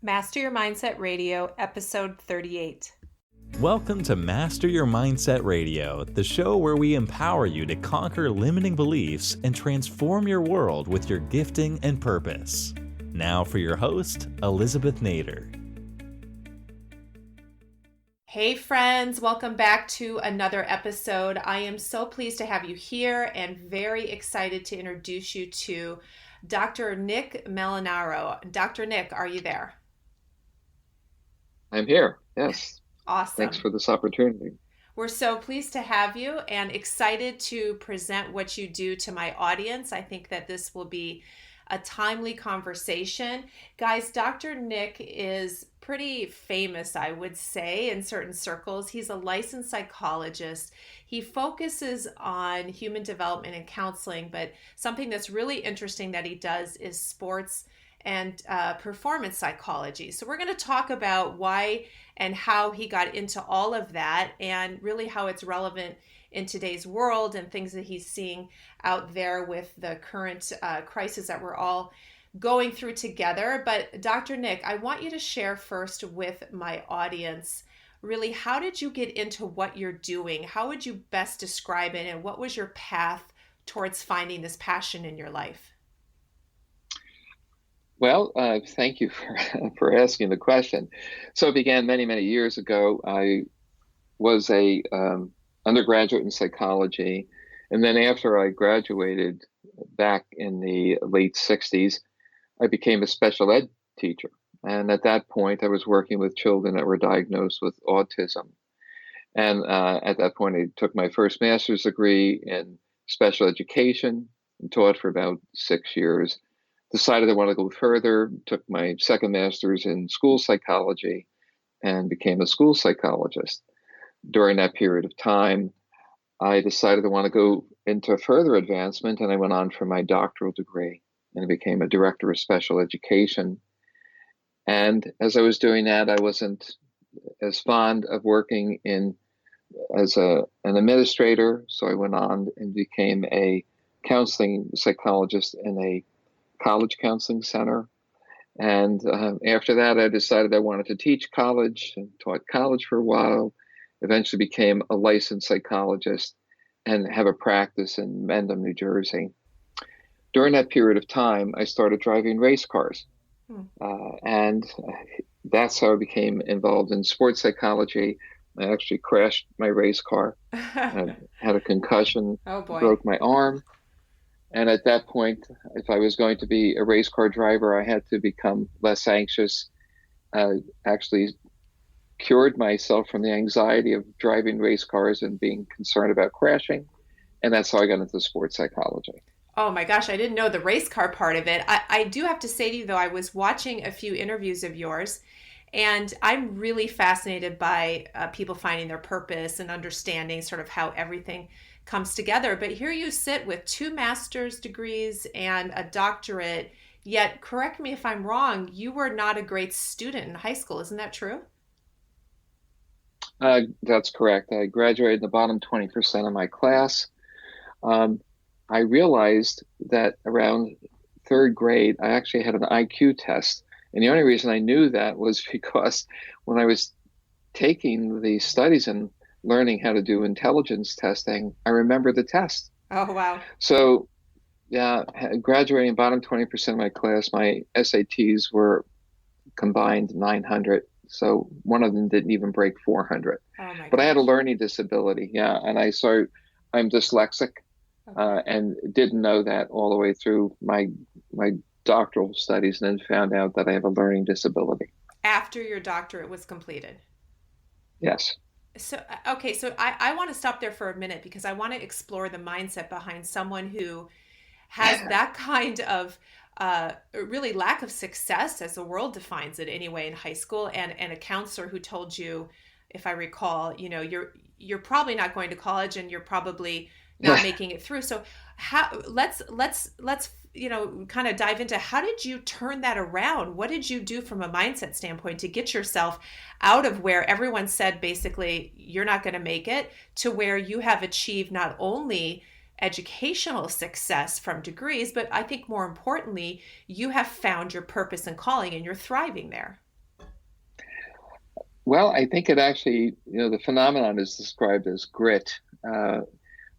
Master Your Mindset Radio, episode 38. Welcome to Master Your Mindset Radio, the show where we empower you to conquer limiting beliefs and transform your world with your gifting and purpose. Now for your host, Elizabeth Nader. Hey friends, welcome back to another episode. I am so pleased to have you here and very excited to introduce you to Dr. Nick Molinaro. Dr. Nick, are you there? I'm here, yes. Awesome. Thanks for this opportunity. We're so pleased to have you and excited to present what you do to my audience. I think that this will be a timely conversation. Guys, Dr. Nick is pretty famous, I would say, in certain circles. He's a licensed psychologist. He focuses on human development and counseling, but something that's really interesting that he does is sports and performance psychology. So we're going to talk about why and how he got into all of that and really how it's relevant in today's world and things that he's seeing out there with the current crisis that we're all going through together. But Dr. Nick, I want you to share first with my audience, really, how did you get into what you're doing? How would you best describe it? And what was your path towards finding this passion in your life? Well, thank you for asking the question. So it began many, many years ago. I was a undergraduate in psychology. And then after I graduated back in the late 60s, I became a special ed teacher. And at that point, I was working with children that were diagnosed with autism. And at that point, I took my first master's degree in special education and taught for about 6 years. Decided I wanted to go further, took my second master's in school psychology and became a school psychologist. During that period of time, I decided I want to go into further advancement, and I went on for my doctoral degree and became a director of special education. And as I was doing that, I wasn't as fond of working as an administrator, so I went on and became a counseling psychologist in a college counseling center. And after that, I decided I wanted to teach college and taught college for a while, eventually became a licensed psychologist and have a practice in Mendham, New Jersey. During that period of time, I started driving race cars. And that's how I became involved in sports psychology. I actually crashed my race car, had a concussion, broke my arm. And at that point, if I was going to be a race car driver, I had to become less anxious. Actually cured myself from the anxiety of driving race cars and being concerned about crashing. And that's how I got into sports psychology. Oh my gosh, I didn't know the race car part of it. I do have to say to you, though, I was watching a few interviews of yours, and I'm really fascinated by people finding their purpose and understanding sort of how everything comes together. But here you sit with 2 master's degrees and a doctorate, yet, correct me if I'm wrong, you were not a great student in high school. Isn't that true? That's correct. I graduated in the bottom 20% of my class. I realized that around 3rd grade, I actually had an IQ test. And the only reason I knew that was because when I was taking the studies and learning how to do intelligence testing, I remember the test. Oh, wow. So, yeah, graduating bottom 20% of my class, my SATs were combined 900. So one of them didn't even break 400. But I had a learning disability, and I'm dyslexic, and didn't know that all the way through my doctoral studies, and then found out that I have a learning disability. After your doctorate was completed? Yes. So, okay, so I want to stop there for a minute because I want to explore the mindset behind someone who has that kind of really lack of success, as the world defines it anyway, in high school, and a counselor who told you, if I recall, you're probably not going to college and you're probably not making it through. So let's kind of dive into, how did you turn that around? What did you do from a mindset standpoint to get yourself out of where everyone said basically you're not going to make it, to where you have achieved not only educational success from degrees, but I think more importantly, you have found your purpose and calling and you're thriving there? Well, I think it actually, the phenomenon is described as grit.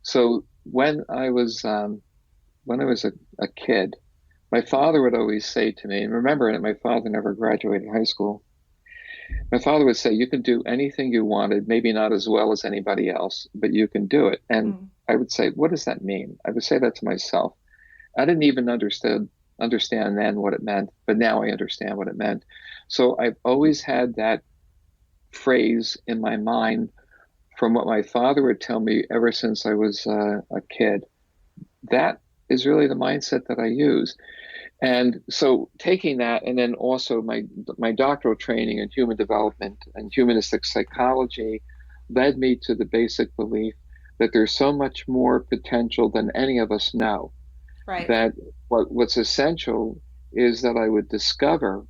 So when I was a kid, my father would always say to me, and remember that my father never graduated high school. My father would say, you can do anything you wanted, maybe not as well as anybody else, but you can do it. And Mm. I would say, what does that mean? I would say that to myself. I didn't even understand then what it meant, but now I understand what it meant. So I've always had that phrase in my mind from what my father would tell me ever since I was a kid. That is really the mindset that I use. And so taking that, and then also my doctoral training in human development and humanistic psychology led me to the basic belief that there's so much more potential than any of us know. Right. That what's essential is that I would discover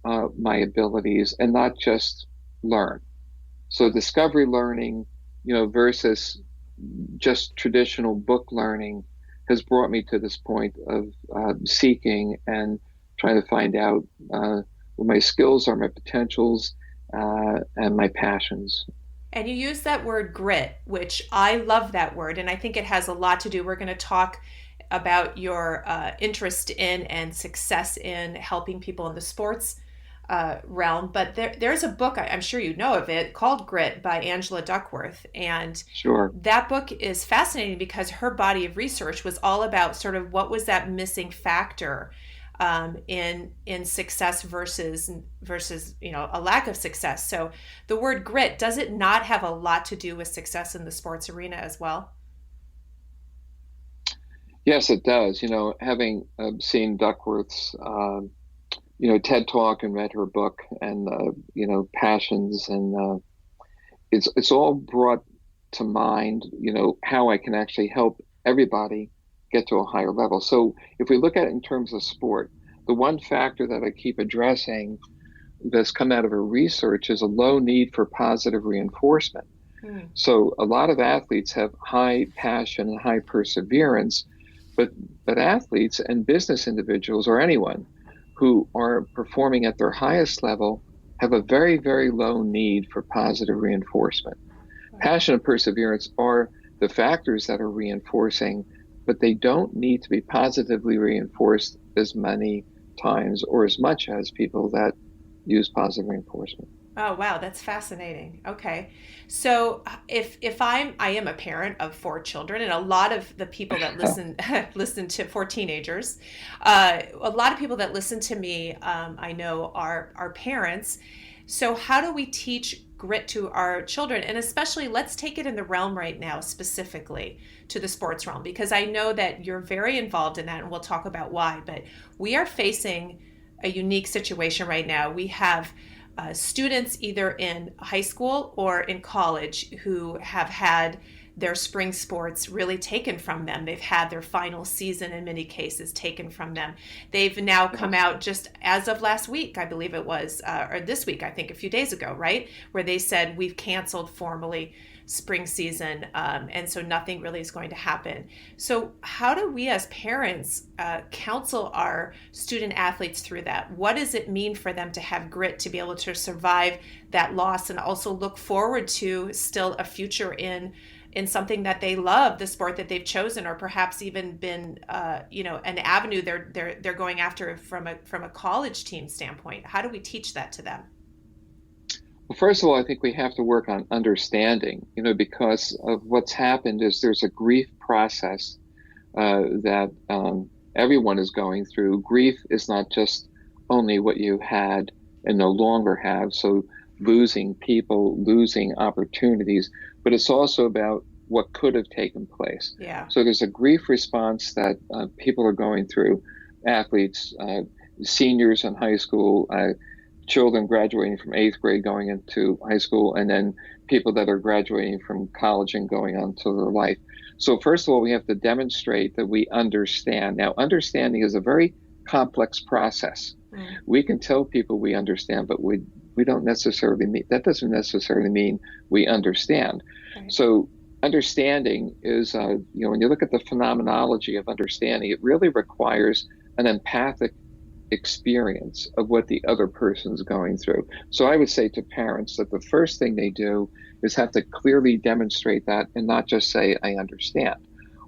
my abilities and not just learn. So discovery learning, versus just traditional book learning has brought me to this point of seeking and trying to find out what my skills are, my potentials, and my passions. And you use that word grit, which I love that word. And I think it has a lot to do. We're going to talk about your interest in and success in helping people in the sports realm. But there's a book, I'm sure you know of it, called Grit by Angela Duckworth. And Sure. that book is fascinating because her body of research was all about sort of what was that missing factor in success versus a lack of success. So the word grit, does it not have a lot to do with success in the sports arena as well? Yes, it does. Having seen Duckworth's, TED Talk and read her book and, passions, and it's all brought to mind, how I can actually help everybody get to a higher level. So if we look at it in terms of sport, the one factor that I keep addressing that's come out of her research is a low need for positive reinforcement. Hmm. So a lot of athletes have high passion and high perseverance, but athletes and business individuals or anyone who are performing at their highest level have a very, very low need for positive reinforcement. Passion and perseverance are the factors that are reinforcing, but they don't need to be positively reinforced as many times or as much as people that use positive reinforcement. Oh wow, that's fascinating. Okay. So if I am a parent of four children, and a lot of the people that listen to four teenagers, a lot of people that listen to me, I know are parents. So how do we teach grit to our children? And especially, let's take it in the realm right now, specifically to the sports realm, because I know that you're very involved in that, and we'll talk about why. But we are facing a unique situation right now. We have students either in high school or in college who have had their spring sports really taken from them. They've had their final season in many cases taken from them. They've now come out just as of last week, I believe it was, or this week, I think a few days ago, right? Where they said we've canceled formally spring season, and so nothing really is going to happen. So how do we as parents counsel our student athletes through that? What does it mean for them to have grit to be able to survive that loss and also look forward to still a future in something that they love, the sport that they've chosen, or perhaps even been an avenue they're going after from a college team standpoint? How do we teach that to them? Well, first of all, I think we have to work on understanding, because of what's happened is there's a grief process that everyone is going through. Grief is not just only what you had and no longer have, so losing people, losing opportunities, but it's also about what could have taken place. Yeah. So there's a grief response that people are going through, athletes, seniors in high school, children graduating from eighth grade going into high school, and then people that are graduating from college and going on to their life. So first of all, we have to demonstrate that we understand. Now, understanding is a very complex process. Mm. We can tell people we understand, but we don't necessarily mean, that doesn't necessarily mean we understand. Right. So understanding is, when you look at the phenomenology of understanding, it really requires an empathic experience of what the other person's going through. So I would say to parents that the first thing they do is have to clearly demonstrate that and not just say, I understand.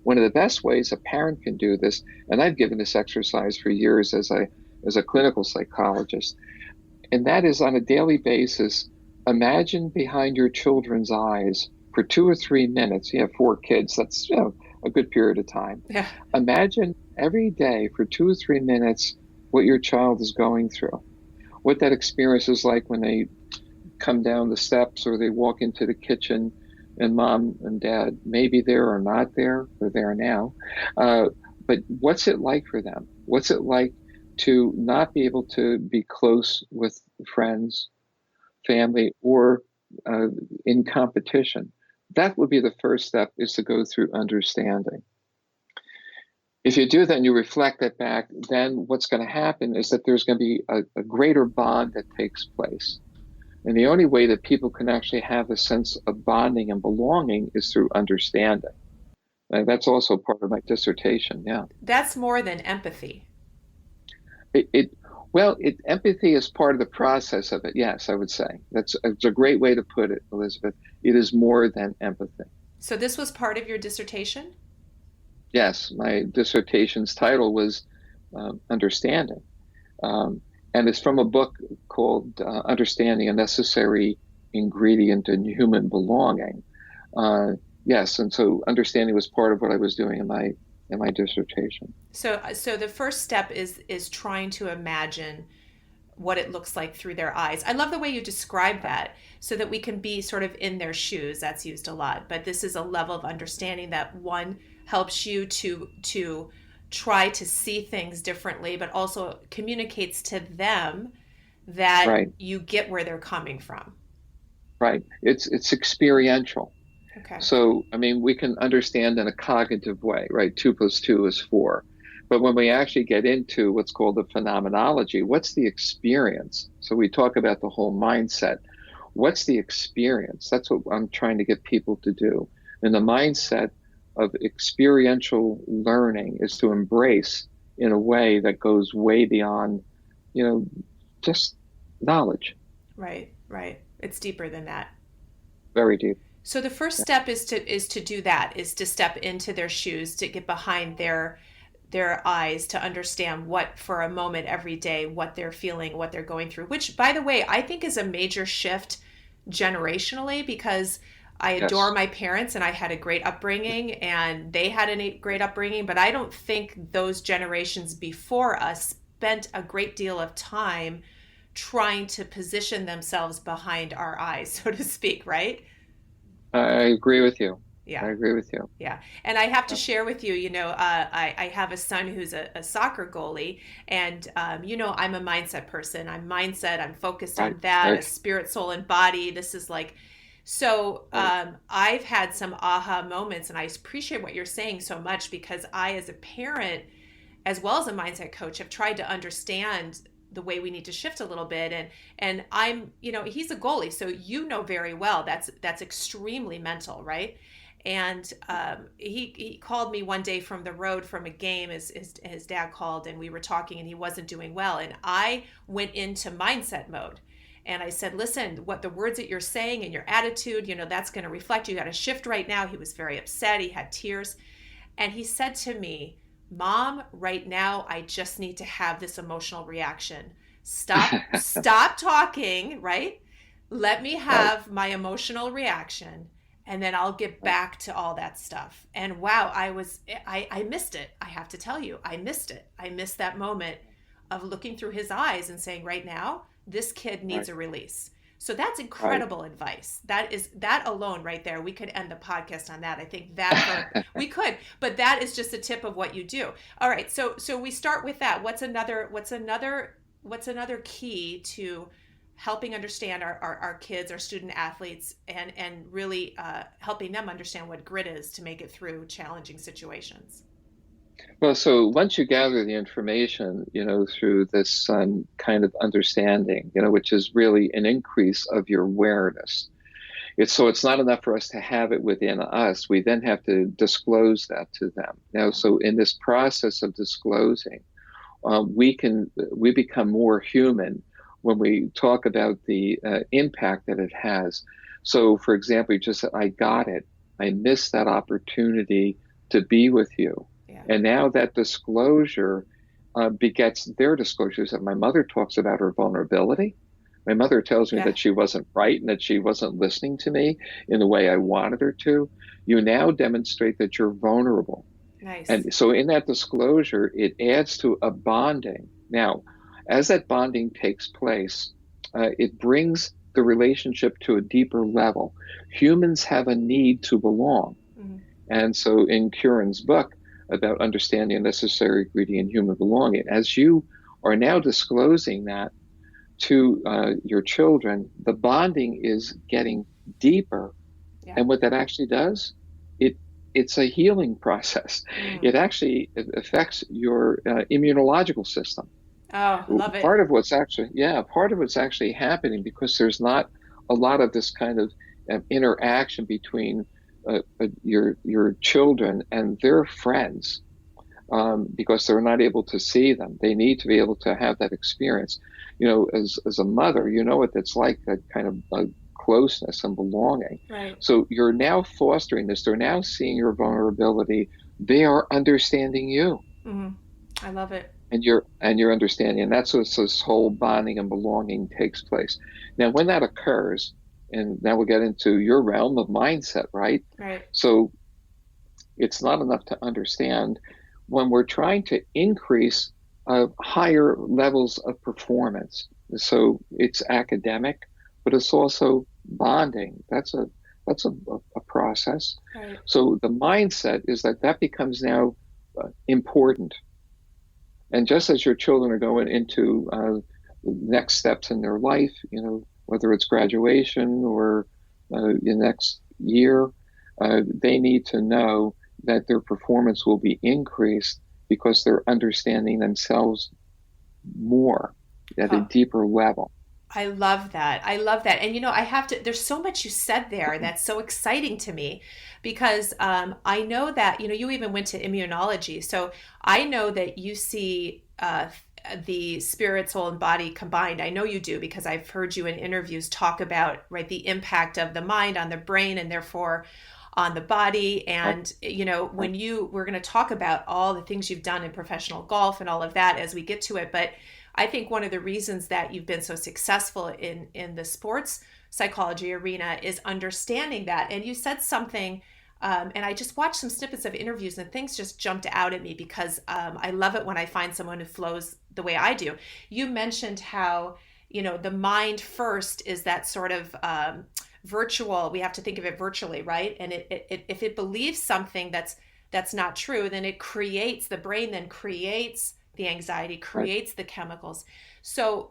One of the best ways a parent can do this, and I've given this exercise for years as a clinical psychologist, and that is on a daily basis, imagine behind your children's eyes for 2 or 3 minutes. You have 4 kids, that's a good period of time. Yeah. Imagine every day for 2 or 3 minutes what your child is going through, what that experience is like when they come down the steps or they walk into the kitchen and mom and dad, maybe there or not there, they're there now. But what's it like for them? What's it like to not be able to be close with friends, family, or in competition? That would be the first step, is to go through understanding. If you do that and you reflect that back, then what's going to happen is that there's going to be a greater bond that takes place. And the only way that people can actually have a sense of bonding and belonging is through understanding. And that's also part of my dissertation, yeah. That's more than empathy. Empathy is part of the process of it, yes, I would say. It's a great way to put it, Elizabeth. It is more than empathy. So this was part of your dissertation? Yes, my dissertation's title was Understanding. And it's from a book called Understanding: A Necessary Ingredient in Human Belonging. Yes, and so understanding was part of what I was doing in my dissertation. So the first step is trying to imagine what it looks like through their eyes. I love the way you describe that, so that we can be sort of in their shoes. That's used a lot, but this is a level of understanding that one helps you to try to see things differently, but also communicates to them that Right. you get where they're coming from. Right. It's experiential. Okay. So, I mean, we can understand in a cognitive way, right? 2 + 2 is 4. But when we actually get into what's called the phenomenology, what's the experience? So we talk about the whole mindset. What's the experience? That's what I'm trying to get people to do. And the mindset of experiential learning is to embrace in a way that goes way beyond, just knowledge. Right. It's deeper than that. Very deep. So the first step is to do that, is to step into their shoes, to get behind their eyes, to understand what, for a moment every day, what they're feeling, what they're going through, which, by the way, I think is a major shift generationally, because I adore my parents and I had a great upbringing and they had a great upbringing, but I don't think those generations before us spent a great deal of time trying to position themselves behind our eyes, so to speak, right? I agree with you. Yeah. I agree with you. Yeah. And I have to share with you, I have a son who's a soccer goalie, and, I'm a mindset person. I'm focused on that, Right. a spirit, soul, and body. This is like, so I've had some aha moments, and I appreciate what you're saying so much, because I, as a parent, as well as a mindset coach, have tried to understand the way we need to shift a little bit. And I'm, he's a goalie, so very well, that's extremely mental, right? And he called me one day from the road from a game. His dad called, and we were talking, and he wasn't doing well. And I went into mindset mode. And I said, listen, what the words that you're saying and your attitude, that's going to reflect. You got to shift right now. He was very upset. He had tears. And he said to me, Mom, right now, I just need to have this emotional reaction. Stop talking, right? Let me have my emotional reaction, and then I'll get back to all that stuff. And wow, I missed it. I have to tell you, I missed it. I missed that moment of looking through his eyes and saying, right now, this kid needs a release. So that's incredible advice. That alone right there, we could end the podcast on that. I think that we could, but that is just a tip of what you do. All right. So we start with that. What's another key to helping understand our kids, our student athletes, and really helping them understand what grit is to make it through challenging situations? Well, so once you gather the information, through this kind of understanding, which is really an increase of your awareness. It's not enough for us to have it within us. We then have to disclose that to them. So in this process of disclosing, we become more human when we talk about the impact that it has. So, for example, you just said, "I got it. I missed that opportunity to be with you," Yeah. and now that disclosure begets their disclosures. That my mother talks about her vulnerability. My mother tells me Yeah. that she wasn't right and that she wasn't listening to me in the way I wanted her to. You now demonstrate that you're vulnerable. Nice. And so in that disclosure, it adds to a bonding. Now, as that bonding takes place, it brings the relationship to a deeper level. Humans have a need to belong. Mm-hmm. And so in Curran's book about understanding a necessary ingredient in human belonging, as you are now disclosing that to your children, the bonding is getting deeper. Yeah. And what that actually does, it it's a healing process. It actually affects your immunological system. Oh, love it. Part of what's actually happening, because there's not a lot of this kind of interaction between your children and their friends, because they're not able to see them. They need to be able to have that experience. As a mother, you know what it's like, that kind of closeness and belonging. Right. So you're now fostering this. They're now seeing your vulnerability. They are understanding you, Mm-hmm. I love it. and you're understanding. And that's what this whole bonding and belonging takes place. Now, when that occurs, and now we'll get into your realm of mindset, right? Right. So it's not enough to understand. When we're trying to increase higher levels of performance, so it's academic, but it's also bonding. That's a process. Right. So the mindset is that becomes now important. And just as your children are going into next steps in their life, whether it's graduation or the next year, they need to know that their performance will be increased because they're understanding themselves more at a deeper level. I love that. I love that. And I have to, there's so much you said there that's so exciting to me, because I know that, you even went to immunology. So I know that you see the spirit, soul, and body combined. I know you do, because I've heard you in interviews talk about, right, the impact of the mind on the brain and therefore on the body. And, when we're going to talk about all the things you've done in professional golf and all of that as we get to it. But I think one of the reasons that you've been so successful in the sports psychology arena is understanding that. And you said something, and I just watched some snippets of interviews and things just jumped out at me, because I love it when I find someone who flows the way I do. You mentioned how, the mind first is that sort of virtual, we have to think of it virtually, right? And if it believes something that's not true, then the brain then creates the anxiety, creates the chemicals. So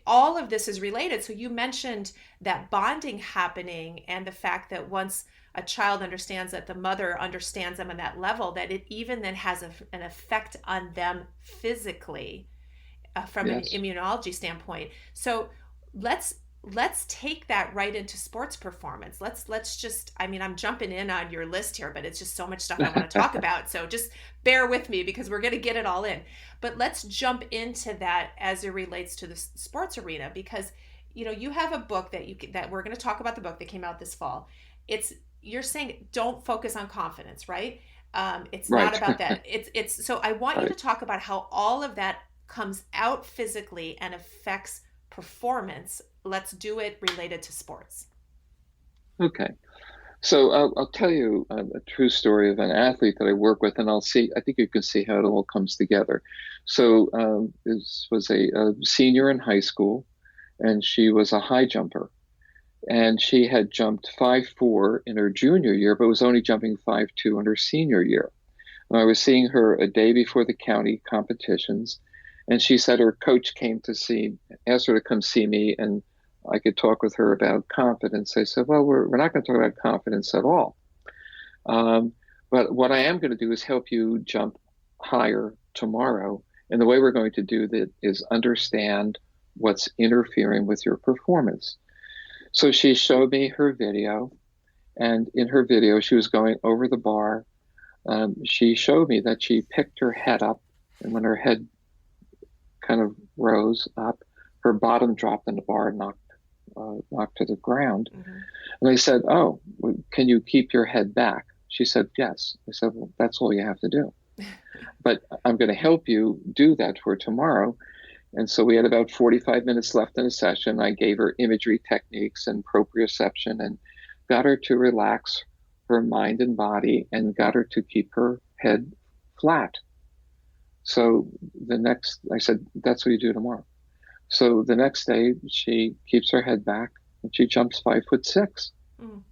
all of this is related. So you mentioned that bonding happening, and the fact that once a child understands that the mother understands them on that level, that it even then has an effect on them physically, from an immunology standpoint. So let's take that right into sports performance. Let's just, I'm jumping in on your list here, but it's just so much stuff I want to talk about. So just bear with me, because we're going to get it all in. But let's jump into that as it relates to the sports arena, because you have a book that we're going to talk about, the book that came out this fall. You're saying don't focus on confidence, right? It's right. Not about that. It's so I want you to talk about how all of that comes out physically and affects performance. Let's do it related to sports. Okay. So I'll tell you a true story of an athlete that I work with, and I think you can see how it all comes together. So this was a senior in high school, and she was a high jumper. And she had jumped 5'4" in her junior year, but was only jumping 5'2" in her senior year. And I was seeing her a day before the county competitions, and she said her coach asked her to come see me, and I could talk with her about confidence. I said, well, we're not going to talk about confidence at all. But what I am going to do is help you jump higher tomorrow. And the way we're going to do that is understand what's interfering with your performance. So she showed me her video, and in her video, she was going over the bar. She showed me that she picked her head up, and when her head kind of rose up. Her bottom dropped in the bar and knocked to the ground. Mm-hmm. And I said, "Oh, can you keep your head back?" She said, "Yes." I said, "Well, that's all you have to do. But I'm going to help you do that for tomorrow." And so we had about 45 minutes left in the session. I gave her imagery techniques and proprioception and got her to relax her mind and body and got her to keep her head flat. So I said, "That's what you do tomorrow." So the next day, she keeps her head back and she jumps 5'6". Mm.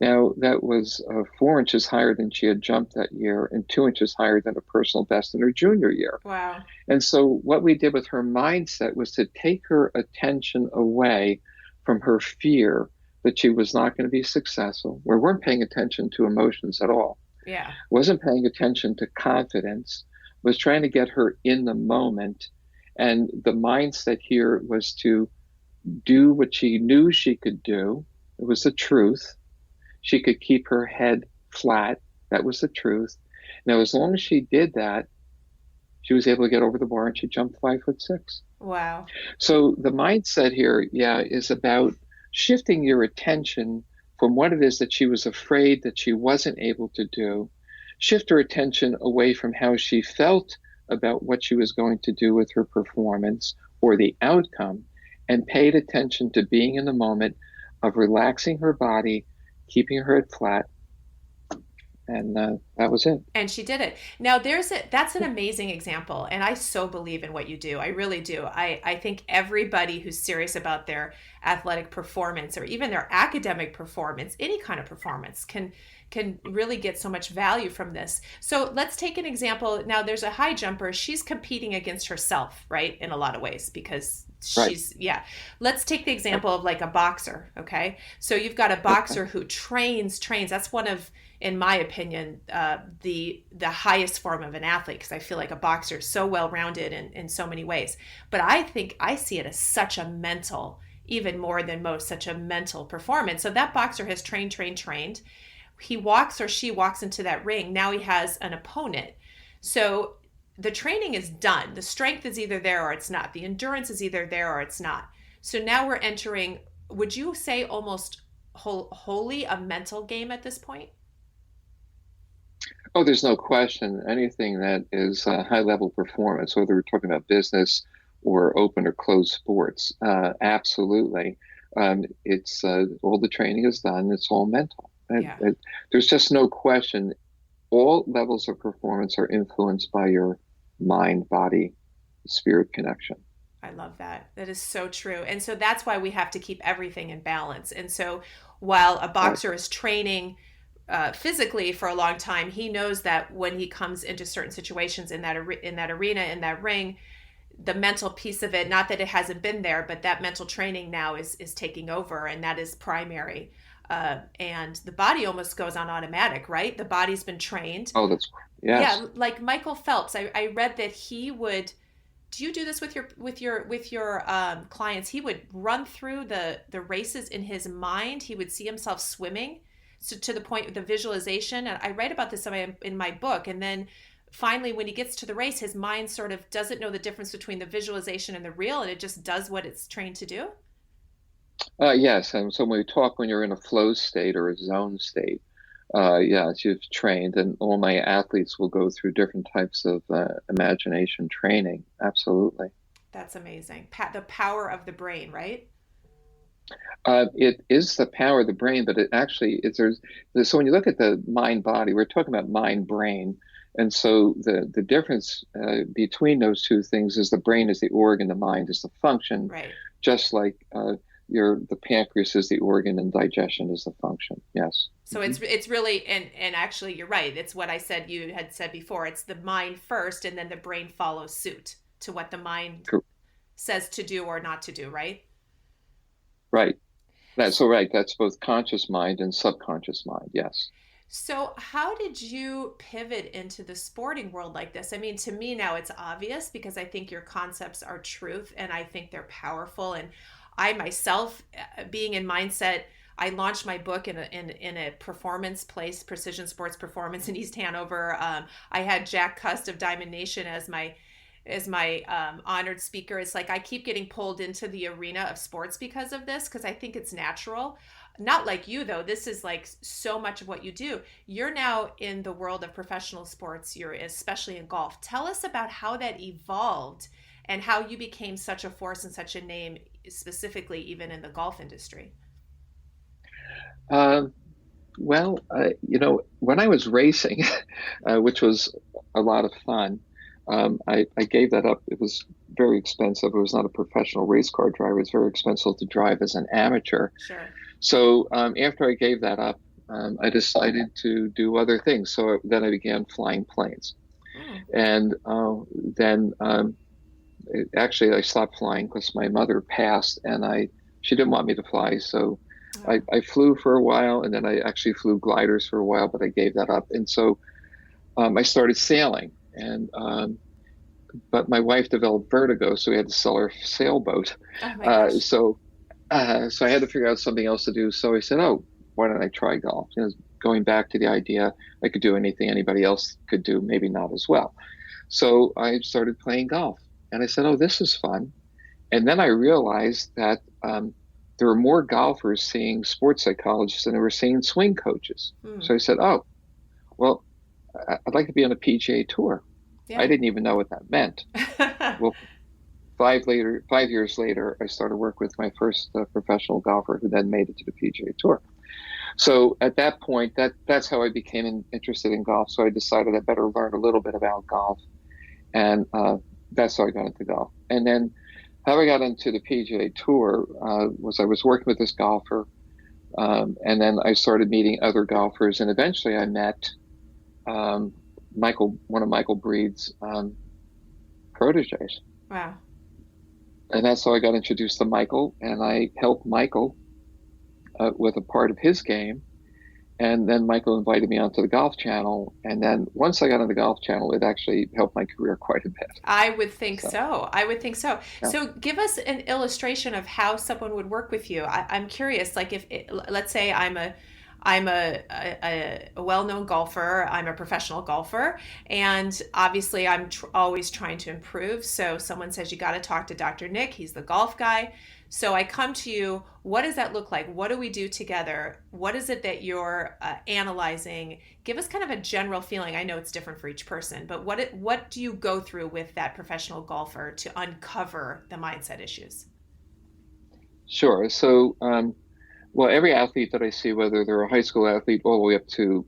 Now, that was 4 inches higher than she had jumped that year and 2 inches higher than a personal best in her junior year. Wow. And so what we did with her mindset was to take her attention away from her fear that she was not going to be successful. We weren't paying attention to emotions at all. Yeah. Wasn't paying attention to confidence, was trying to get her in the moment. And the mindset here was to do what she knew she could do. It was the truth. She could keep her head flat. That was the truth. Now, as long as she did that, she was able to get over the bar and she jumped 5'6". Wow. So the mindset here, is about shifting your attention from what it is that she was afraid that she wasn't able to do, shift her attention away from how she felt about what she was going to do with her performance or the outcome, and paid attention to being in the moment of relaxing her body, keeping her head flat. And that was it. And she did it. Now that's an amazing example. And I so believe in what you do. I really do. I think everybody who's serious about their athletic performance or even their academic performance, any kind of performance, can really get so much value from this. So let's take an example. Now there's a high jumper. She's competing against herself, right? In a lot of ways, because she's, yeah. Let's take the example of like a boxer. Okay. So you've got a boxer who trains. That's one of, in my opinion, the highest form of an athlete, because I feel like a boxer is so well-rounded in so many ways. But I think I see it as such a mental, even more than most, such a mental performance. So that boxer has trained. He walks or she walks into that ring. Now he has an opponent. So the training is done. The strength is either there or it's not. The endurance is either there or it's not. So now we're entering, would you say, almost wholly a mental game at this point? Oh, there's no question. Anything that is high level performance, whether we're talking about business or open or closed sports, absolutely. It's all the training is done. It's all mental. Yeah. There's just no question. All levels of performance are influenced by your mind, body, spirit connection. I love that. That is so true. And so that's why we have to keep everything in balance. And so while a boxer is training physically for a long time, he knows that when he comes into certain situations in that arena, in that ring, the mental piece of it, not that it hasn't been there, but that mental training now is taking over, and that is primary. And the body almost goes on automatic, right? The body's been trained. Oh, yes. Yeah, like Michael Phelps. I read that he would. Do you do this with your clients? He would run through the races in his mind. He would see himself swimming, so to the point of the visualization. And I write about this in my book. And then finally, when he gets to the race, his mind sort of doesn't know the difference between the visualization and the real, and it just does what it's trained to do. Yes, and so when you're in a flow state or a zone state, yes, you've trained, and all my athletes will go through different types of imagination training. Absolutely. That's amazing. The power of the brain, right? It is the power of the brain, but it actually is. So when you look at the mind body, we're talking about mind brain, and so the difference between those two things is the brain is the organ, the mind is the function. Right. Just like the pancreas is the organ and digestion is the function. Yes. So it's really, and actually you're right. It's what you had said before. It's the mind first, and then the brain follows suit to what the mind says to do or not to do, right? Right. That's right. That's both conscious mind and subconscious mind. Yes. So how did you pivot into the sporting world like this? I mean, to me now it's obvious because I think your concepts are truth and I think they're powerful. And I myself, being in mindset, I launched my book in a performance place, Precision Sports Performance in East Hanover. I had Jack Cust of Diamond Nation as my honored speaker. It's like I keep getting pulled into the arena of sports because of this, because I think it's natural. Not like you though. This is like so much of what you do. You're now in the world of professional sports. You're especially in golf. Tell us about how that evolved and how you became such a force and such a name, specifically even in the golf industry. Um, when I was racing, which was a lot of fun, I gave that up. It was very expensive. It was not a professional race car driver. It's very expensive to drive as an amateur. Sure. So after I gave that up, I decided to do other things. So then I began flying planes. And then actually I stopped flying because my mother passed and she didn't want me to fly. So I flew for a while, and then I actually flew gliders for a while, but I gave that up. And so I started sailing, but my wife developed vertigo, so we had to sell her sailboat. Oh my gosh. So I had to figure out something else to do. So I said, oh, why don't I try golf? Going back to the idea I could do anything anybody else could do, maybe not as well. So I started playing golf, and I said, oh, this is fun. And then I realized that there were more golfers seeing sports psychologists than they were seeing swing coaches. So I said, oh, well, I'd like to be on a PGA tour. Yeah. I didn't even know what that meant. Well, 5 years later, I started work with my first professional golfer who then made it to the PGA Tour. So at that point, that's how I became interested in golf. So I decided I better learn a little bit about golf. And that's how I got into golf. And then how I got into the PGA Tour was I was working with this golfer, and then I started meeting other golfers, and eventually I met one of Michael Breed's proteges. Wow. And that's how I got introduced to Michael, and I helped Michael with a part of his game. And then Michael invited me onto the Golf Channel. And then once I got on the Golf Channel, it actually helped my career quite a bit. I would think so. I would think so. Yeah. So give us an illustration of how someone would work with you. I'm curious, like let's say I'm a well-known golfer. I'm a professional golfer, and obviously I'm always trying to improve. So someone says, you got to talk to Dr. Nick. He's the golf guy. So I come to you. What does that look like? What do we do together? What is it that you're analyzing? Give us kind of a general feeling. I know it's different for each person, but what do you go through with that professional golfer to uncover the mindset issues? Sure. So, well, every athlete that I see, whether they're a high school athlete all the way up to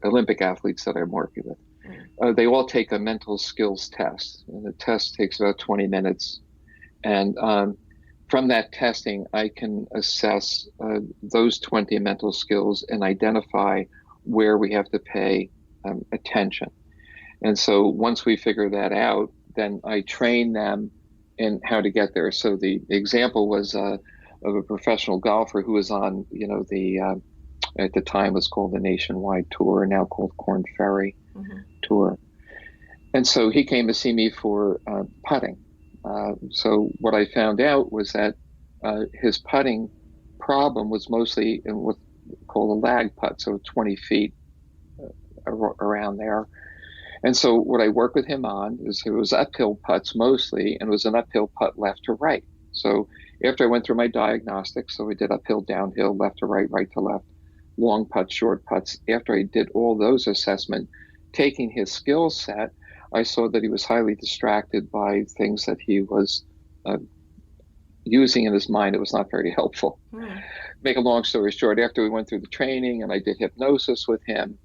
Olympic athletes that I'm working with, they all take a mental skills test. And the test takes about 20 minutes. And from that testing, I can assess those 20 mental skills and identify where we have to pay attention. And so once we figure that out, then I train them in how to get there. So the example was of a professional golfer who was on, at the time was called the Nationwide Tour, now called Corn Ferry Tour. And so he came to see me for putting. So what I found out was that his putting problem was mostly in what's called a lag putt, so 20 feet around there. And so what I worked with him on is it was uphill putts mostly, and it was an uphill putt left to right. So after I went through my diagnostics, so we did uphill, downhill, left to right, right to left, long putts, short putts. After I did all those assessments, taking his skill set, I saw that he was highly distracted by things that he was using in his mind. It was not very helpful. Make a long story short, after we went through the training and I did hypnosis with him,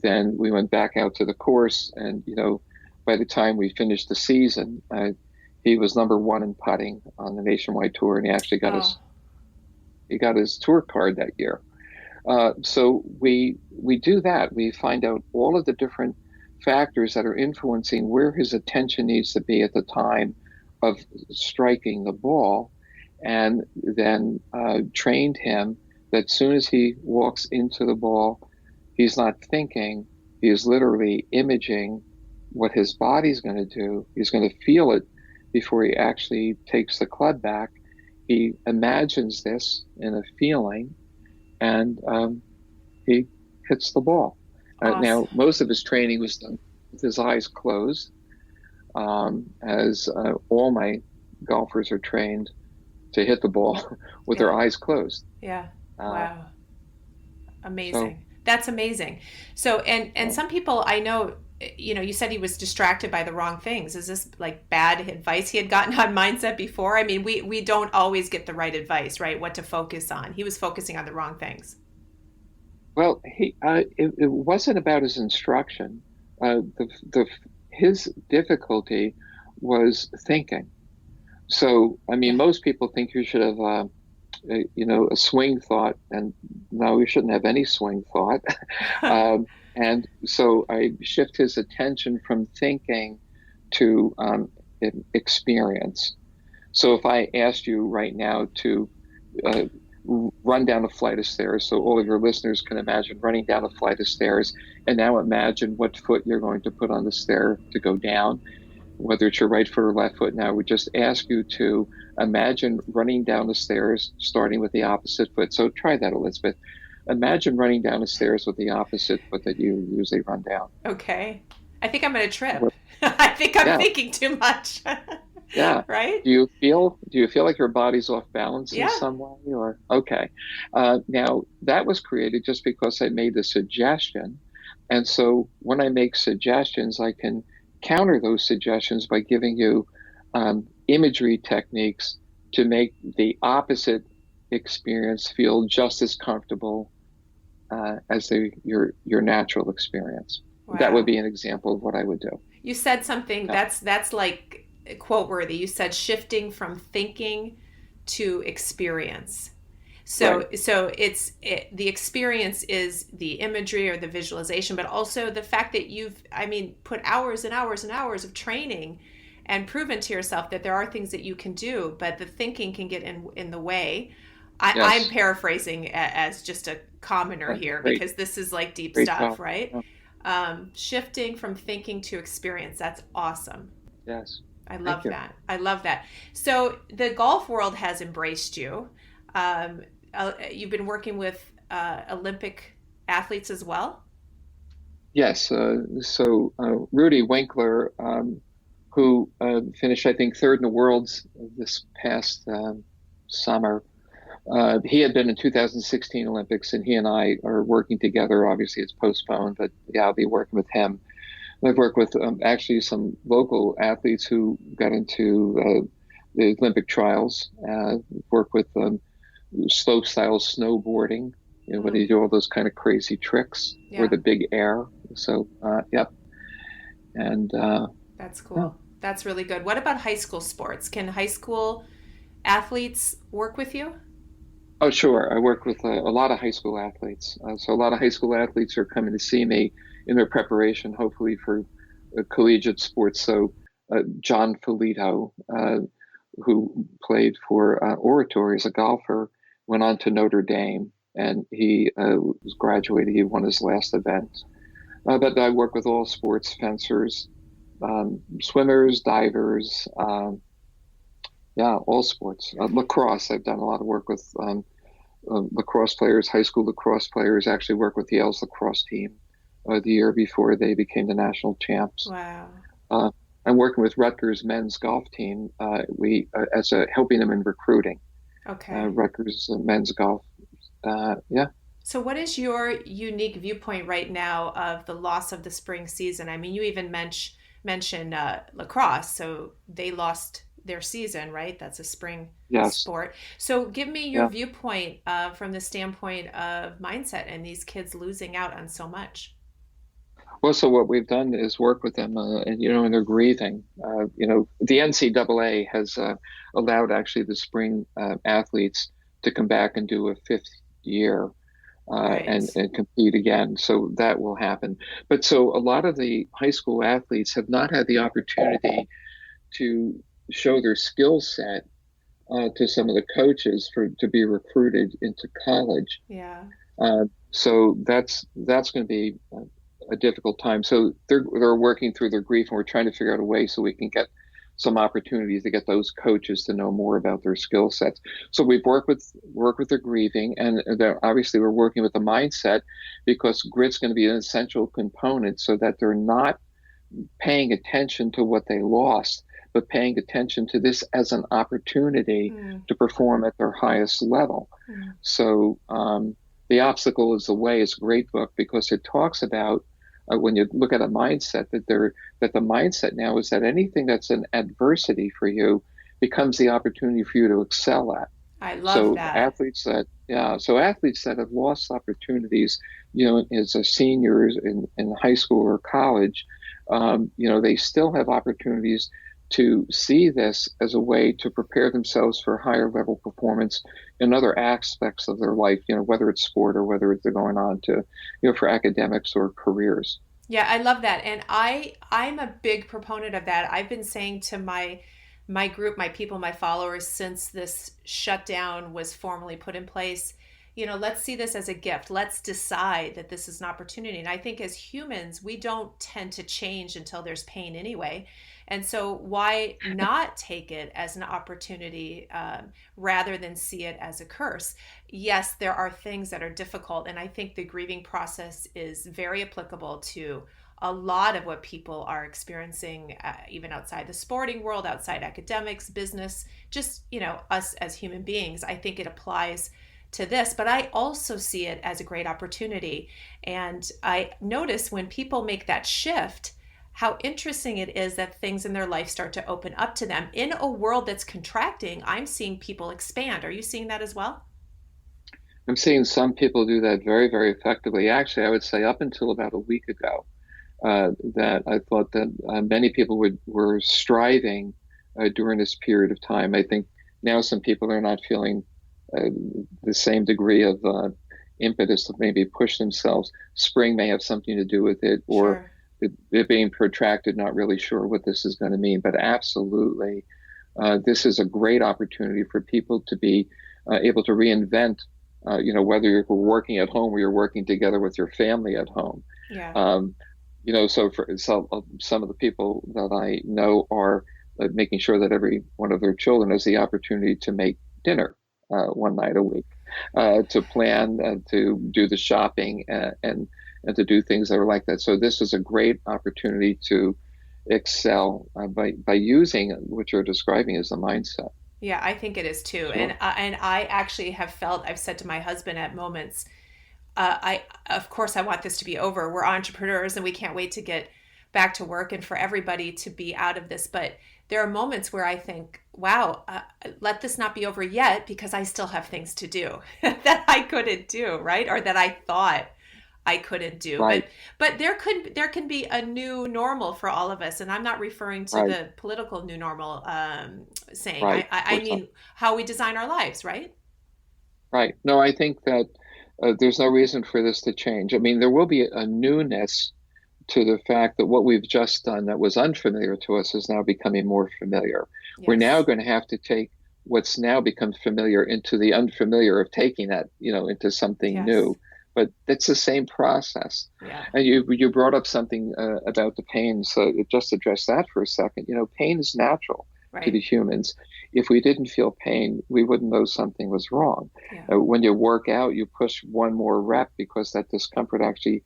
then we went back out to the course, and by the time we finished the season, he was number one in putting on the Nationwide Tour, and he actually got his tour card that year. So we do that. We find out all of the different factors that are influencing where his attention needs to be at the time of striking the ball, and then trained him that as soon as he walks into the ball, he's not thinking, he is literally imaging what his body's going to do. He's going to feel it before he actually takes the club back. He imagines this in a feeling, and he hits the ball. Awesome. Now, most of his training was done with his eyes closed. as all my golfers are trained to hit the ball with their Yeah. eyes closed. Yeah. Uh, Wow. so Amazing. That's amazing. So, and uh, some people I know, you said he was distracted by the wrong things. Is this like bad advice he had gotten on mindset before? I mean, we don't always get the right advice, right? What to focus on. He was focusing on the wrong things. well, it wasn't about his instruction. The his difficulty was thinking. So, I mean, Yeah. most people think you should have, a swing thought, and no, you shouldn't have any swing thought. And so I shift his attention from thinking to experience. So if I asked you right now to uh, run down a flight of stairs, so all of your listeners can imagine running down a flight of stairs, and now imagine what foot you're going to put on the stair to go down, whether it's your right foot or left foot. Now, I would just ask you to imagine running down the stairs, starting with the opposite foot. So try that, Elizabeth. Imagine running down the stairs with the opposite foot that you usually run down. Okay. I think I'm going to trip. What- I think I'm Yeah, thinking too much. yeah. Right? Do you feel like your body's off balance in Yeah. some way, or okay? Now that was created just because I made the suggestion, and so when I make suggestions, I can counter those suggestions by giving you imagery techniques to make the opposite experience feel just as comfortable as your natural experience. That would Wow. be an example of what I would do. You said something Yeah. that's like quote worthy. You said shifting from thinking to experience. Right. So the experience is the imagery or the visualization, but also the fact that I mean, put hours and hours and hours of training and proven to yourself that there are things that you can do, but the thinking can get in the way. I'm Yes. paraphrasing as just a commoner here Great. because this is like deep Great stuff, job. right? Yeah. Shifting from thinking to experience. That's awesome. Yes. I Thank love you. that. I love that. So the golf world has embraced you. You've been working with Olympic athletes as well. Yes. So Rudy Winkler, who finished, I think, third in the worlds this past summer, he had been in 2016 Olympics, and he and I are working together. Obviously, it's postponed, but yeah, I'll be working with him. I've worked with actually some local athletes who got into the Olympic trials. Worked with slope style snowboarding, when Mm, they do all those kind of crazy tricks or yeah, the big air. So, yep. And that's yeah. cool. That's really good. What about high school sports? Can high school athletes work with you? Oh, sure. I work with a lot of high school athletes. So a lot of high school athletes are coming to see me in their preparation, hopefully for collegiate sports. So John Felito, who played for Oratory as a golfer, went on to Notre Dame, and he was graduated. He won his last event. But I work with all sports: fencers, swimmers, divers. Yeah, all sports. Lacrosse. I've done a lot of work with lacrosse players, high school lacrosse players. Actually, work with Yale's lacrosse team the year before they became the national champs. Wow. Uh, I'm working with Rutgers men's golf team. We as a helping them in recruiting. Okay. Rutgers men's golf. Yeah. So, what is your unique viewpoint right now of the loss of the spring season? I mean, you even mentioned lacrosse, so they lost their season, right? That's a spring Yes. sport. So, give me your Yeah. viewpoint from the standpoint of mindset and these kids losing out on so much. Well, so what we've done is work with them, and in their grieving. The NCAA has allowed actually the spring athletes to come back and do a fifth year Right. and compete again. So that will happen. But so a lot of the high school athletes have not had the opportunity to show their skill set to some of the coaches to be recruited into college. Yeah. So that's going to be a difficult time. So they're working through their grief, and we're trying to figure out a way so we can get some opportunities to get those coaches to know more about their skill sets. So we've worked with their grieving, and obviously we're working with the mindset, because grit's going to be an essential component so that they're not paying attention to what they lost, but paying attention to this as an opportunity to perform at their highest level. So The Obstacle is the Way is a great book because it talks about when you look at a mindset that the mindset now is that anything that's an adversity for you becomes the opportunity for you to excel at. I love that. Athletes that have lost opportunities, as a seniors in high school or college, they still have opportunities to see this as a way to prepare themselves for higher level performance in other aspects of their life, whether it's sport or whether they're going on to, for academics or careers. Yeah, I love that. And I'm a big proponent of that. I've been saying to my group, my people, my followers, since this shutdown was formally put in place, let's see this as a gift. Let's decide that this is an opportunity. And I think as humans, we don't tend to change until there's pain anyway. And so why not take it as an opportunity rather than see it as a curse? Yes, there are things that are difficult. And I think the grieving process is very applicable to a lot of what people are experiencing, even outside the sporting world, outside academics, business, just, us as human beings. I think it applies to this, but I also see it as a great opportunity. And I notice when people make that shift, how interesting it is that things in their life start to open up to them. In a world that's contracting, I'm seeing people expand. Are you seeing that as well? I'm seeing some people do that very, very effectively. Actually, I would say up until about a week ago, that I thought that many people were striving during this period of time. I think now some people are not feeling the same degree of impetus to maybe push themselves. Spring may have something to do with it, or Sure. it being protracted, not really sure what this is going to mean. But absolutely, this is a great opportunity for people to be able to reinvent, whether you're working at home or you're working together with your family at home. Yeah. So for some of the people that I know are making sure that every one of their children has the opportunity to make dinner one night a week, to plan, to do the shopping, and to do things that are like that. So this is a great opportunity to excel by using what you're describing as a mindset. Yeah, I think it is too. Sure. And I actually have felt, I've said to my husband at moments, of course I want this to be over. We're entrepreneurs and we can't wait to get back to work and for everybody to be out of this. But there are moments where I think, wow, let this not be over yet because I still have things to do that I couldn't do, right? Or that I thought I couldn't do. Right. But there can be a new normal for all of us. And I'm not referring to Right. the political new normal saying. Right. I mean how we design our lives, right? Right. No, I think that there's no reason for this to change. I mean, there will be a newness to the fact that what we've just done that was unfamiliar to us is now becoming more familiar. We're now Yes. going to have to take what's now become familiar into the unfamiliar of taking that, into something Yes. new. But it's the same process. Yeah. And you brought up something about the pain. So just address that for a second. Pain is natural to the Right. humans. If we didn't feel pain, we wouldn't know something was wrong. Yeah. When you work out, you push one more rep because that discomfort actually,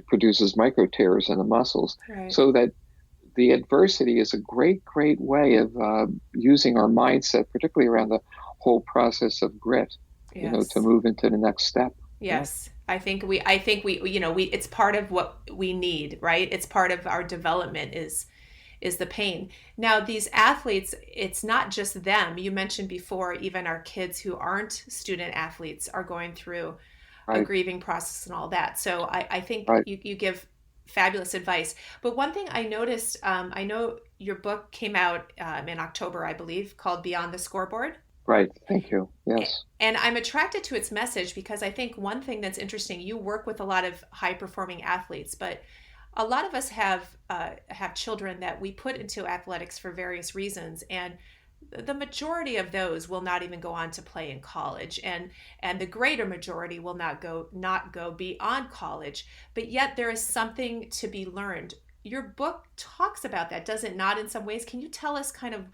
produces micro tears in the muscles. Right. So that the adversity is a great, great way of using our mindset, particularly around the whole process of grit, to Yes. move into the next step. Yeah. Yes. I think we it's part of what we need, right? It's part of our development is the pain. Now, these athletes, it's not just them. You mentioned before, even our kids who aren't student athletes are going through a Right. grieving process and all that. So I think Right. you give fabulous advice. But one thing I noticed, I know your book came out in October, I believe, called Beyond the Scoreboard. Right. Thank you. Yes. And I'm attracted to its message because I think one thing that's interesting, you work with a lot of high performing athletes, but a lot of us have children that we put into athletics for various reasons, and the majority of those will not even go on to play in college, and the greater majority will not go beyond college. But yet there is something to be learned. Your book talks about that, does it not, in some ways? Can you tell us kind of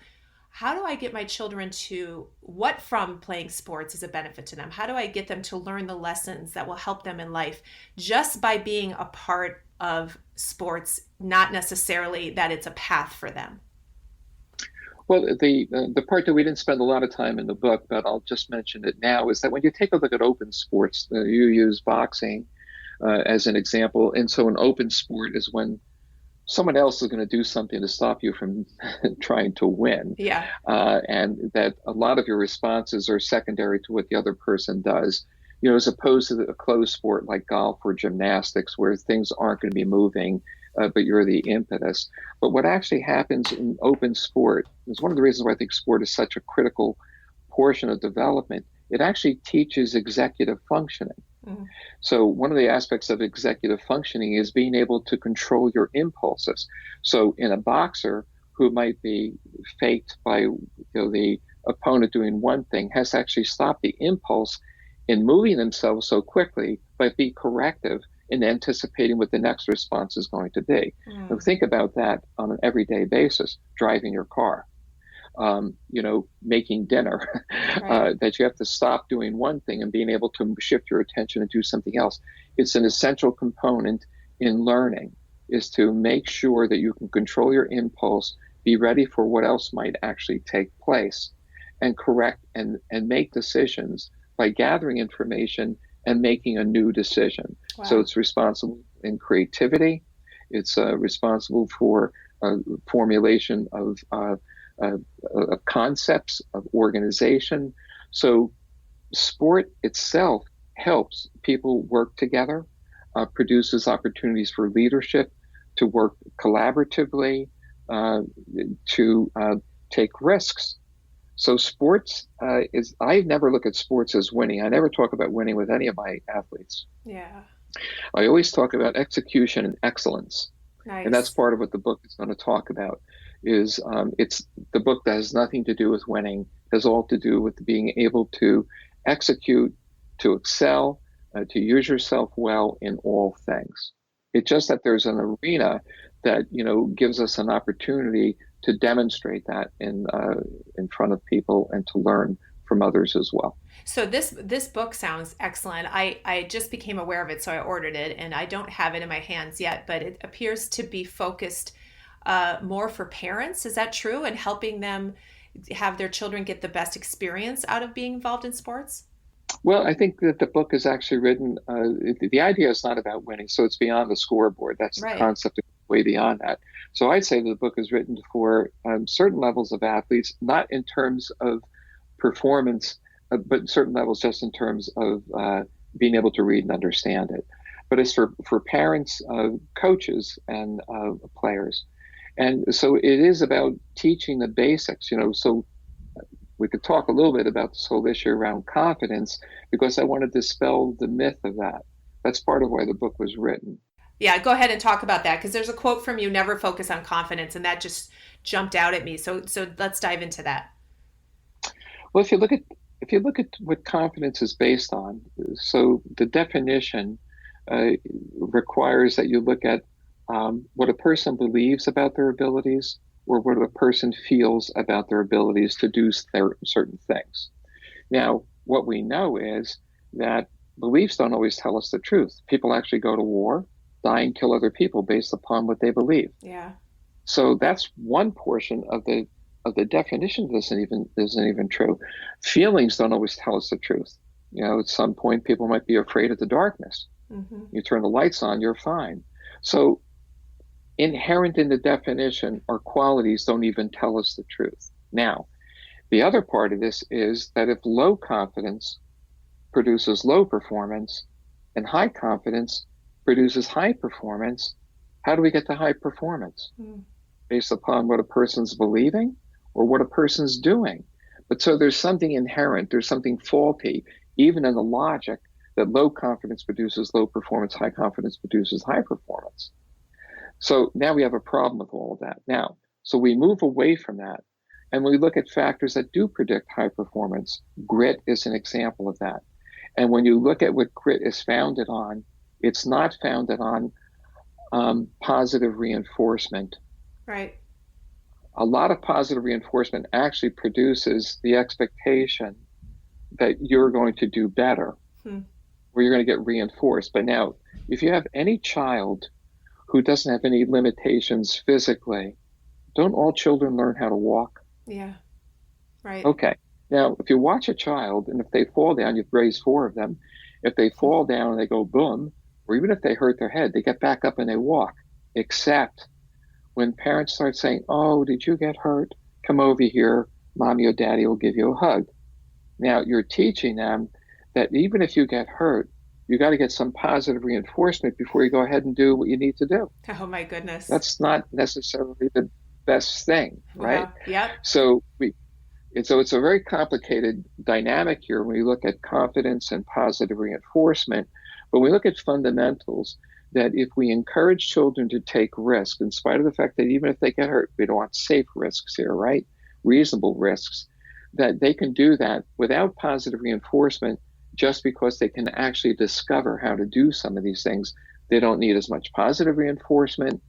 how do I get my children to what from playing sports is a benefit to them? How do I get them to learn the lessons that will help them in life just by being a part of sports, not necessarily that it's a path for them? Well, the part that we didn't spend a lot of time in the book, but I'll just mention it now, is that when you take a look at open sports, you use boxing as an example. And so an open sport is when someone else is going to do something to stop you from trying to win. Yeah. And that a lot of your responses are secondary to what the other person does, as opposed to a closed sport like golf or gymnastics, where things aren't going to be moving, but you're the impetus. But what actually happens in open sport is one of the reasons why I think sport is such a critical portion of development. It actually teaches executive functioning. Mm-hmm. So one of the aspects of executive functioning is being able to control your impulses. So in a boxer who might be faked by the opponent doing one thing, has to actually stop the impulse in moving themselves so quickly, but be corrective in anticipating what the next response is going to be. Now think about that on an everyday basis, driving your car. Making dinner, right. That you have to stop doing one thing and being able to shift your attention and do something else. It's an essential component in learning, is to make sure that you can control your impulse, be ready for what else might actually take place, and correct and make decisions by gathering information and making a new decision. Wow. So it's responsible in creativity. It's responsible for formulation of concepts, of organization. So sport itself helps people work together, produces opportunities for leadership, to work collaboratively, to take risks. So sports I never look at sports as winning. I never talk about winning with any of my athletes. Yeah. I always talk about execution and excellence. Nice. And that's part of what the book is going to talk about. Is it's the book that has nothing to do with winning, has all to do with being able to execute, to excel, to use yourself well in all things. It's just that there's an arena that gives us an opportunity to demonstrate that in front of people and to learn from others as well. So this book sounds excellent. I just became aware of it, so I ordered it, and I don't have it in my hands yet, but it appears to be focused more for parents. Is that true? And helping them have their children get the best experience out of being involved in sports? Well, I think that the book is actually written, the idea is not about winning, so it's beyond the scoreboard. That's right. The concept, way beyond that. So I'd say that the book is written for certain levels of athletes, not in terms of performance, but certain levels just in terms of being able to read and understand it. But it's for parents, coaches, and players. And so it is about teaching the basics, so we could talk a little bit about this whole issue around confidence, because I want to dispel the myth of that. That's part of why the book was written. Yeah, go ahead and talk about that, because there's a quote from you, never focus on confidence, and that just jumped out at me. So let's dive into that. Well, if you look at what confidence is based on, so the definition requires that you look at what a person believes about their abilities, or what a person feels about their abilities to do certain things. Now, what we know is that beliefs don't always tell us the truth. People actually go to war, die, and kill other people based upon what they believe. Yeah. So that's one portion of the definition that isn't even true. Feelings don't always tell us the truth. At some point, people might be afraid of the darkness. Mm-hmm. You turn the lights on, you're fine. So inherent in the definition are qualities don't even tell us the truth. Now, the other part of this is that if low confidence produces low performance and high confidence produces high performance, how do we get to high performance? Based upon what a person's believing or what a person's doing. But so there's something inherent, there's something faulty, even in the logic that low confidence produces low performance, high confidence produces high performance. So now we have a problem with all of that. Now, so we move away from that and we look at factors that do predict high performance. Grit is an example of that. And when you look at what grit is founded on, it's not founded on positive reinforcement. Right. A lot of positive reinforcement actually produces the expectation that you're going to do better, where you're going to get reinforced. But now, if you have any child who doesn't have any limitations physically, don't all children learn how to walk? Yeah. Right. Okay. Now, if you watch a child and if they fall down, you've raised four of them. If they fall down and they go boom, or even if they hurt their head, they get back up and they walk. Except when parents start saying, "Oh, did you get hurt? Come over here. Mommy or daddy will give you a hug." Now, you're teaching them that even if you get hurt, you got to get some positive reinforcement before you go ahead and do what you need to do. Oh my goodness. That's not necessarily the best thing, right? Wow. Yep. So it's a very complicated dynamic here when we look at confidence and positive reinforcement. But we look at fundamentals that if we encourage children to take risks, in spite of the fact that even if they get hurt, we don't want safe risks here, right? Reasonable risks, that they can do that without positive reinforcement just because they can actually discover how to do some of these things. They don't need as much positive reinforcement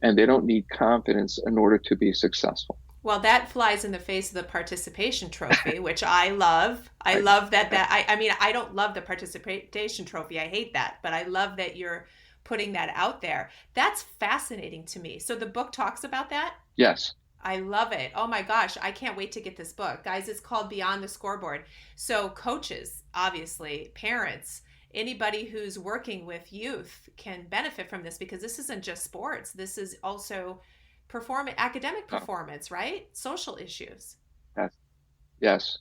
and they don't need confidence in order to be successful. Well, that flies in the face of the participation trophy, which I love. I love that. I mean, I don't love the participation trophy. I hate that, but I love that you're putting that out there. That's fascinating to me. So the book talks about that? Yes. I love it. Oh my gosh, I can't wait to get this book. Guys, it's called Beyond the Scoreboard. So coaches, obviously, parents, anybody who's working with youth can benefit from this because this isn't just sports. This is also academic performance, right? Social issues. Yes.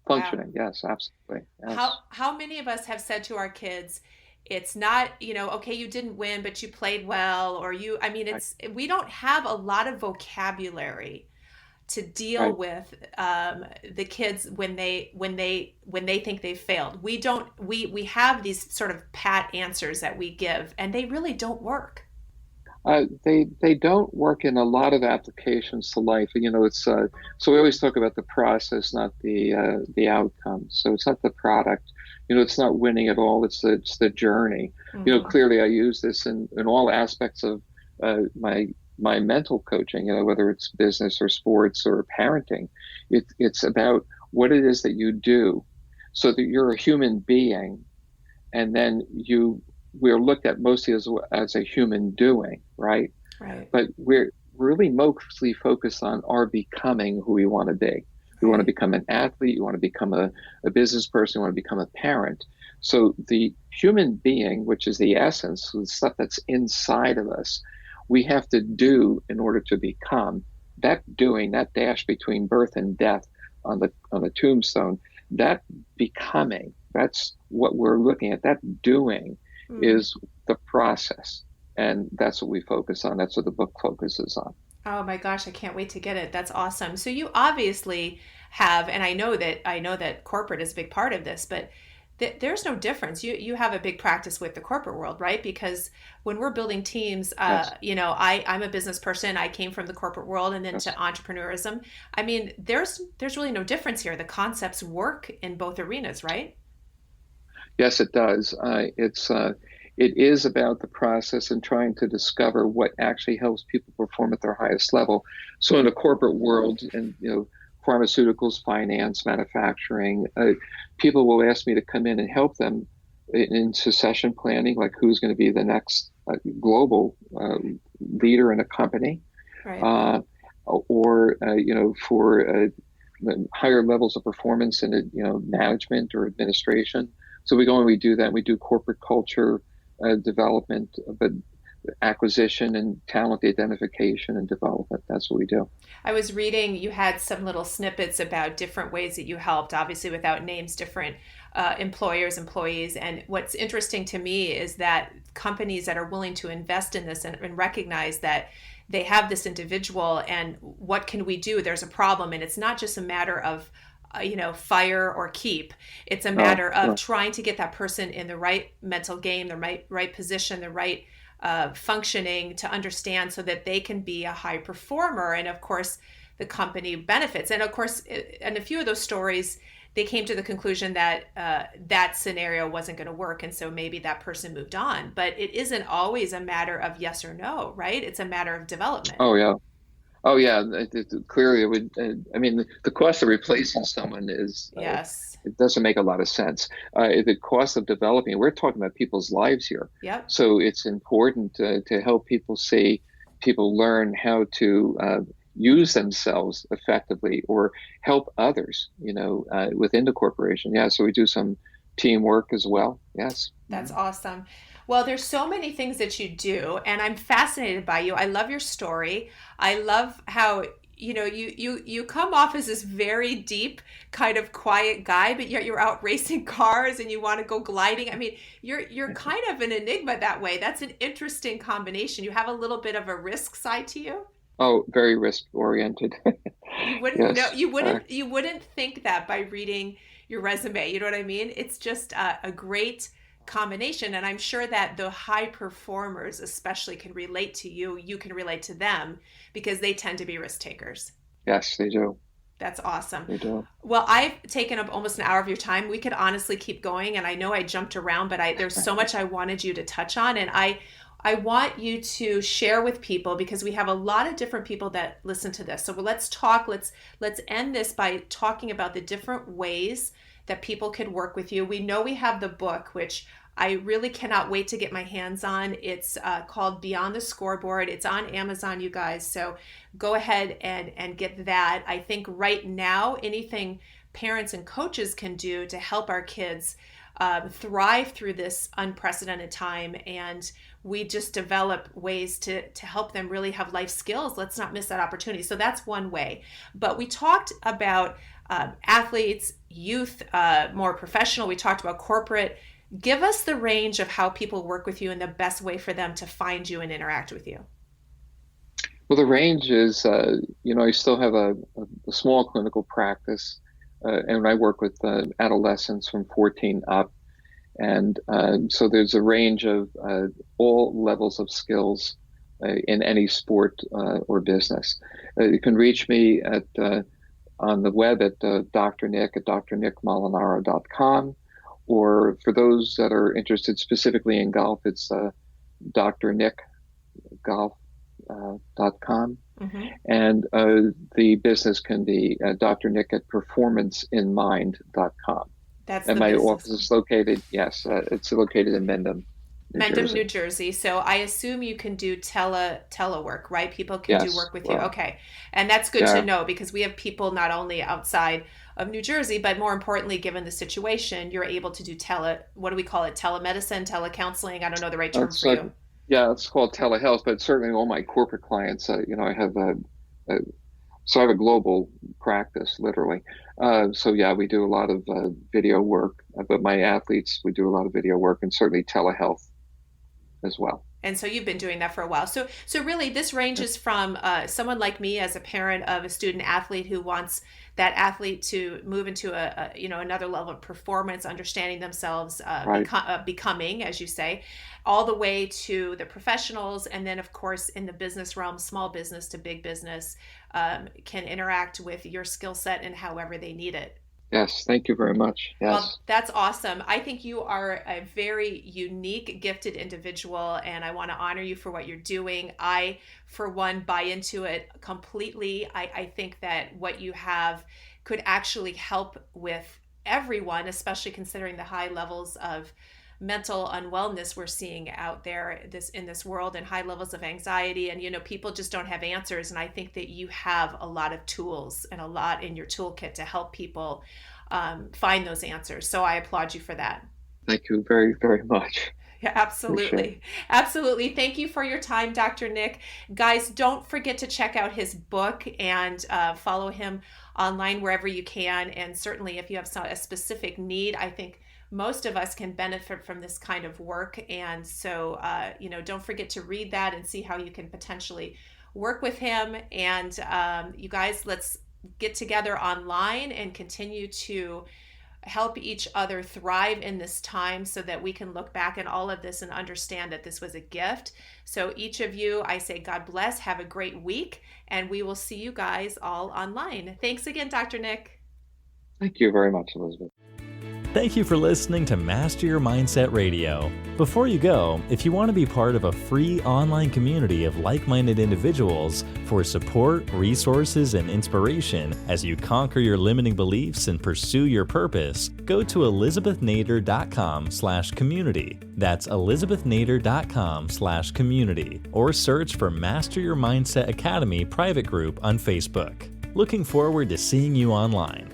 Functioning. Wow. Yes, absolutely. Yes. How many of us have said to our kids, it's not, okay, you didn't win, but you played well, or we don't have a lot of vocabulary to deal with the kids when they think they've failed. We have these sort of pat answers that we give, and they really don't work. They don't work in a lot of applications to life. It's so we always talk about the process, not the outcome. So it's not the product. It's not winning at all. It's the journey. Mm-hmm. Clearly, I use this in all aspects of my mental coaching. Whether it's business or sports or parenting, it's about what it is that you do, so that you're a human being, and then we're looked at mostly as a human doing, right? Right. But we're really mostly focused on our becoming who we want to be. We want to become an athlete, you want to become a business person, you want to become a parent. So the human being, which is the essence, the stuff that's inside of us, we have to do in order to become. That doing, that dash between birth and death on the tombstone, that becoming, that's what we're looking at. That doing is the process, and that's what we focus on. That's what the book focuses on. Oh my gosh, I can't wait to get it. That's awesome. So you obviously have, and I know that corporate is a big part of this, but there's no difference. You have a big practice with the corporate world, right? Because when we're building teams, Yes. I'm a business person. I came from the corporate world and then Yes. to entrepreneurism. I mean, there's really no difference here. The concepts work in both arenas, right? Yes, it does. It is about the process and trying to discover what actually helps people perform at their highest level. So in the corporate world, and pharmaceuticals, finance, manufacturing, people will ask me to come in and help them in succession planning, like who's going to be the next global leader in a company, Right. or for higher levels of performance in management or administration. So we go and we do that. We do corporate culture development, but acquisition and talent identification and development. That's what we do. I was reading, you had some little snippets about different ways that you helped, obviously without names, different employers, employees. And what's interesting to me is that companies that are willing to invest in this and recognize that they have this individual and what can we do? There's a problem. And it's not just a matter of fire or keep. It's a matter of trying to get that person in the right mental game, the right position, the right functioning to understand so that they can be a high performer. And of course, the company benefits. And of course, in a few of those stories, they came to the conclusion that that scenario wasn't going to work. And so maybe that person moved on. But it isn't always a matter of yes or no, right? It's a matter of development. Oh, yeah. Oh yeah, clearly it would. I mean, the cost of replacing someone is Yes. it doesn't make a lot of sense. The cost of developing, we're talking about people's lives here, Yep. so it's important to help people learn how to use themselves effectively or help others, within the corporation. Yeah, so we do some teamwork as well. Yes. That's awesome. Well, there's so many things that you do, and I'm fascinated by you. I love your story. I love how you come off as this very deep, kind of quiet guy, but yet you're out racing cars and you want to go gliding. I mean, you're kind of an enigma that way. That's an interesting combination. You have a little bit of a risk side to you. Oh, very risk oriented. You wouldn't know, Yes. you wouldn't think that by reading your resume. You know what I mean? It's just a great combination. And I'm sure that the high performers especially can relate to you. You can relate to them because they tend to be risk takers. Yes, they do. That's awesome. They do. Well, I've taken up almost an hour of your time. We could honestly keep going, and I know I jumped around, but there's so much I wanted you to touch on, and I want you to share with people because we have a lot of different people that listen to this. So let's talk. Let's end this by talking about the different ways that people could work with you. We know we have the book, which I really cannot wait to get my hands on. It's called Beyond the Scoreboard. It's on Amazon, you guys. So go ahead and get that. I think right now, anything parents and coaches can do to help our kids thrive through this unprecedented time, and we just develop ways to help them really have life skills. Let's not miss that opportunity. So that's one way. But we talked about athletes, youth, more professional. We talked about corporate. Give us the range of how people work with you and the best way for them to find you and interact with you. Well, the range is, I still have a small clinical practice, and I work with adolescents from 14 up. And so there's a range of all levels of skills in any sport or business. You can reach me on the web at Dr. Nick at drnickmolinaro.com. Or for those that are interested specifically in golf, it's drnickgolf.com. Mm-hmm. And the business can be Dr. Nick at performanceinmind.com. That's and the my business. office is located, yes, it's located in Mendham, New Jersey. New Jersey. So I assume you can do telework, right? People can do work with you. Okay. And that's good to know because we have people not only outside of New Jersey, but more importantly, given the situation, you're able to do what do we call it? Telemedicine, telecounseling. I don't know the right term for you. Yeah, it's called telehealth, but certainly all my corporate clients, I have so I have a global practice, literally. So yeah, we do a lot of video work, but my athletes, we do a lot of video work and certainly telehealth as well. And so you've been doing that for a while. So really this ranges from someone like me as a parent of a student athlete who wants that athlete to move into another level of performance, understanding themselves, becoming, as you say, all the way to the professionals. And then of course, in the business realm, small business to big business can interact with your skill set and however they need it. Yes, thank you very much. Yes. Well, that's awesome. I think you are a very unique, gifted individual, and I want to honor you for what you're doing. I, for one, buy into it completely. I think that what you have could actually help with everyone, especially considering the high levels of mental unwellness we're seeing out there in this world, and high levels of anxiety, and people just don't have answers. And I think that you have a lot of tools and a lot in your toolkit to help people find those answers. So I applaud you for that. Thank you very, very much. Yeah, absolutely. Absolutely. Thank you for your time, Dr. Nick. Guys, don't forget to check out his book and follow him online wherever you can. And certainly if you have a specific need, I think most of us can benefit from this kind of work. And so, don't forget to read that and see how you can potentially work with him. And you guys, let's get together online and continue to help each other thrive in this time so that we can look back at all of this and understand that this was a gift. So each of you, I say God bless, have a great week, and we will see you guys all online. Thanks again, Dr. Nick. Thank you very much, Elizabeth. Thank you for listening to Master Your Mindset Radio. Before you go, if you want to be part of a free online community of like-minded individuals for support, resources, and inspiration as you conquer your limiting beliefs and pursue your purpose, go to elizabethnader.com/community. That's elizabethnader.com/community, or search for Master Your Mindset Academy private group on Facebook. Looking forward to seeing you online.